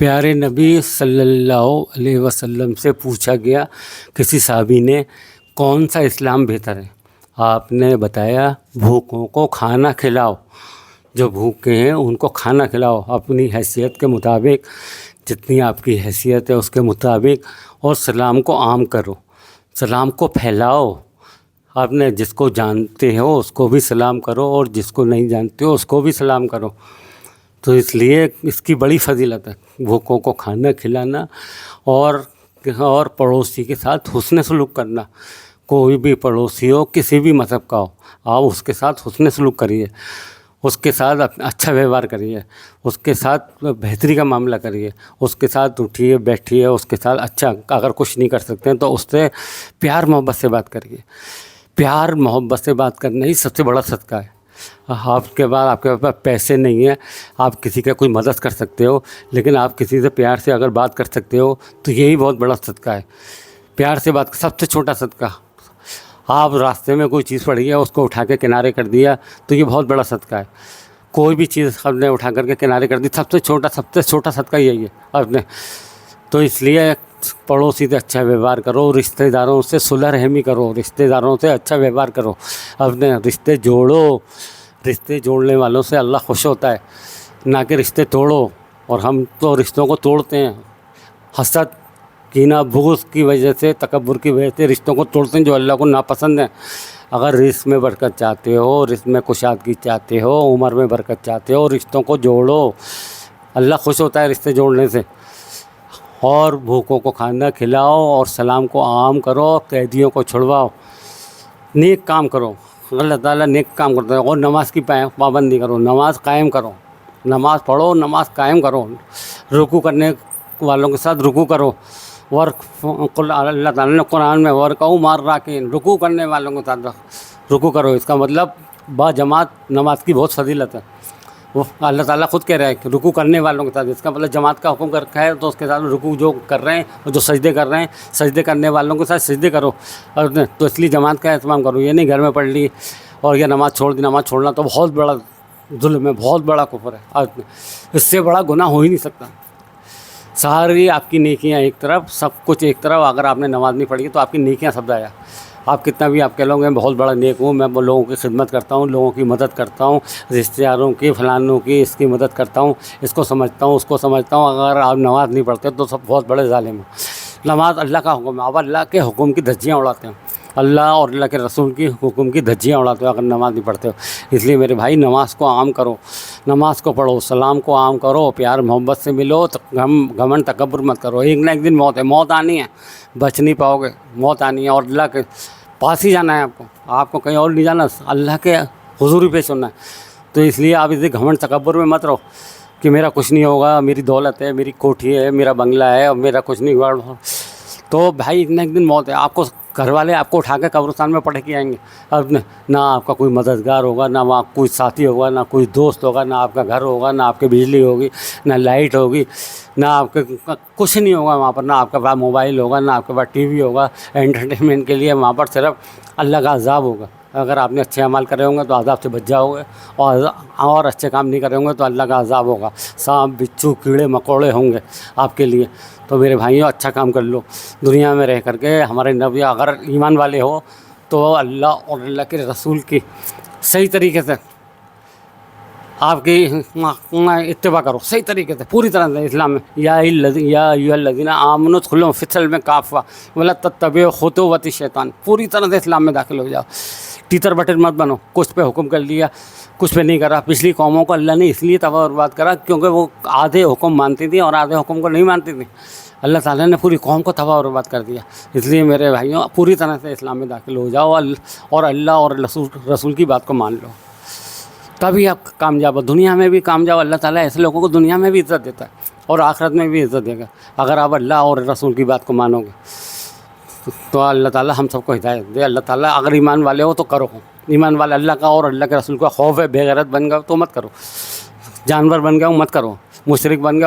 پیارے نبی صلی اللہ علیہ وسلم سے پوچھا گیا، کسی صحابی نے، کون سا اسلام بہتر ہے؟ آپ نے بتایا، بھوکوں کو کھانا کھلاؤ، جو بھوکے ہیں ان کو کھانا کھلاؤ اپنی حیثیت کے مطابق، جتنی آپ کی حیثیت ہے اس کے مطابق، اور سلام کو عام کرو، سلام کو پھیلاؤ. آپ نے جس کو جانتے ہو اس کو بھی سلام کرو، اور جس کو نہیں جانتے ہو اس کو بھی سلام کرو. تو اس لیے اس کی بڑی فضیلت ہے، بھوکوں کو کھانا کھلانا اور پڑوسی کے ساتھ حسن سلوک کرنا. کوئی بھی پڑوسی ہو، کسی بھی مذہب کا ہو، آپ اس کے ساتھ حسن سلوک کریے، اس کے ساتھ اچھا ویوہار کریے، اس کے ساتھ بہتری کا معاملہ کریے، اس کے ساتھ اٹھیے بیٹھیے، اس کے ساتھ اچھا، اگر کچھ نہیں کر سکتے ہیں تو اس سے پیار محبت سے بات کریے. پیار محبت سے بات کرنا ہی سب سے بڑا صدقہ ہے. آپ کے پاس پیسے نہیں ہیں، آپ کسی کا کوئی مدد کر سکتے ہو، لیکن آپ کسی سے پیار سے اگر بات کر سکتے ہو تو یہی بہت بڑا صدقہ ہے. پیار سے بات، سب سے چھوٹا صدقہ. آپ راستے میں کوئی چیز پڑی ہے، اس کو اٹھا کے کنارے کر دیا تو یہ بہت بڑا صدقہ ہے. کوئی بھی چیز آپ نے اٹھا کر کے کنارے کر دی، سب سے چھوٹا صدقہ یہی ہے آپ نے. تو اس لیے پڑوسی سے اچھا ویوہار کرو، رشتہ داروں سے صلح رحمی کرو، رشتہ داروں سے اچھا ویوہار کرو، اپنے رشتے جوڑو. رشتے جوڑنے والوں سے اللہ خوش ہوتا ہے، نہ کہ رشتے توڑو. اور ہم تو رشتوں کو توڑتے ہیں، حسد، کینہ، بغض کی وجہ سے، تکبر کی وجہ سے رشتوں کو توڑتے ہیں جو اللہ کو ناپسند ہیں. اگر رزق میں برکت چاہتے ہو، رزق میں کشادگی چاہتے ہو، عمر میں برکت چاہتے ہو، رشتوں کو جوڑو. اللہ خوش ہوتا ہے رشتے جوڑنے سے. اور بھوکوں کو کھانا کھلاؤ، اور سلام کو عام کرو، قیدیوں کو چھڑواؤ. نیک کام کرو، اللہ تعالیٰ نیک کام کرتا ہے. اور نماز کی پابندی کرو، نماز قائم کرو، نماز پڑھو، نماز قائم کرو. رکوع کرنے والوں کے ساتھ رکوع کرو. اللہ تعالیٰ نے قرآن میں ورکعوا مع الراکعین، رکوع کرنے والوں کے ساتھ رکوع کرو. اس کا مطلب با جماعت نماز کی بہت فضیلت ہے. وہ اللہ تعالیٰ خود کہہ رہا ہے کہ رکوع کرنے والوں کے ساتھ، اس کا مطلب جماعت کا حکم کر رکھا ہے تو اس کے ساتھ رکوع جو کر رہے ہیں اور جو سجدے کر رہے ہیں، سجدے کرنے والوں کے ساتھ سجدے کرو. تو اس لیے جماعت کا اہتمام کرو. یہ نہیں گھر میں پڑھ لی اور یہ نماز چھوڑ دی. نماز چھوڑنا تو بہت بڑا ظلم ہے، بہت بڑا کفر ہے. اس سے بڑا گناہ ہو ہی نہیں سکتا. ساری آپ کی نیکیاں ایک طرف، سب کچھ ایک طرف. اگر آپ نے نماز نہیں پڑھی تو آپ کی نیکیاں سب ضائع. آپ کتنا بھی آپ کہہ لو گے بہت بڑا نیک ہوں، میں لوگوں کی خدمت کرتا ہوں، لوگوں کی مدد کرتا ہوں، رشتہ داروں کی، فلانوں کی، اس کی مدد کرتا ہوں، اس کو سمجھتا ہوں، اس کو سمجھتا ہوں. اگر آپ نماز نہیں پڑھتے تو سب بہت بڑے ظالم ہیں. نماز اللہ کا حکم ہے. آپ اللہ کے حکم کی دھجیاں اڑاتے ہیں، اللہ اور اللہ کے رسول کی حکم کی دھجیاں اڑاتے ہو اگر نماز نہیں پڑھتے ہو. اس لیے میرے بھائی، نماز کو عام کرو، نماز کو پڑھو، سلام کو عام کرو، پیار محبت سے ملو. گھمنڈ تکبر مت کرو. ایک نہ ایک دن موت ہے، موت آنی ہے، بچ نہیں پاؤ گے. موت آنی ہے اور اللہ کے پاس ہی جانا ہے. آپ کو کہیں اور نہیں جانا، اللہ کے حضور ہی پیش ہونا ہے. تو اس لیے آپ اسے گھمنڈ تکبر میں مت رہو کہ میرا کچھ نہیں ہوگا، میری دولت ہے، میری کوٹھی ہے، میرا بنگلہ ہے اور میرا کچھ نہیں ہوا. تو بھائی ایک نہ ایک دن موت ہے. آپ کو گھر والے آپ کو اٹھا کے قبرستان میں پڑھ کے آئیں گے. اب نہ آپ کا کوئی مددگار ہوگا، نہ وہاں کوئی ساتھی ہوگا، نہ کوئی دوست ہوگا، نہ آپ کا گھر ہوگا، نہ آپ کی بجلی ہوگی، نہ لائٹ ہوگی، نہ آپ کے کچھ نہیں ہوگا وہاں پر. نہ آپ کے پاس موبائل ہوگا، نہ آپ کے پاس ٹی وی ہوگا انٹرٹینمنٹ کے لیے. وہاں پر صرف اللہ کا عذاب ہوگا. اگر آپ نے اچھے اعمال کرے ہوں گے تو عذاب سے بچ جاؤ گے، اور اچھے کام نہیں کرے ہوں گے تو اللہ کا عذاب ہوگا. سانپ، بچھو، کیڑے مکوڑے ہوں گے آپ کے لیے. تو میرے بھائیوں، اچھا کام کر لو دنیا میں رہ کر کے. ہمارے نبی اگر ایمان والے ہو تو اللہ اور اللہ کے رسول کی صحیح طریقے سے آپ کی اتباع کرو، صحیح طریقے سے، پوری طرح سے اسلام میں. یا ایھا الذین آمنوا ادخلوا فی السلم کافۃ ولا تتبعوا خطوات الشیطان. پوری طرح سے اسلام میں داخل ہو جاؤ. تیتر بٹر مت بنو. کچھ پہ حکم کر لیا، کچھ پہ نہیں کرا. پچھلی قوموں کو اللہ نے اس لیے تباہ و برباد کرا کیونکہ وہ آدھے حکم مانتی تھیں اور آدھے حکم کو نہیں مانتی تھیں. اللہ تعالیٰ نے پوری قوم کو تباہ و برباد کر دیا. اس لیے میرے بھائیوں، پوری طرح سے اسلام میں داخل ہو جاؤ اور اللہ اور رسول کی بات کو مان لو، تبھی آپ کامیاب ہو. دنیا میں بھی کامیاب. اللہ تعالیٰ ایسے لوگوں کو دنیا میں بھی عزت دیتا ہے اور آخرت میں بھی عزت دے گا اگر آپ اللہ اور رسول کی بات کو مانو گے. تو اللہ تعالیٰ ہم سب کو ہدایت دے. اللہ تعالیٰ اگر ایمان والے ہو تو کرو. ایمان والے اللہ کا اور اللہ کے رسول کا خوف ہے، بے غیرت بن گئے تو مت کرو. جانور بن گئے ہو مت کرو. مشرک بن گئے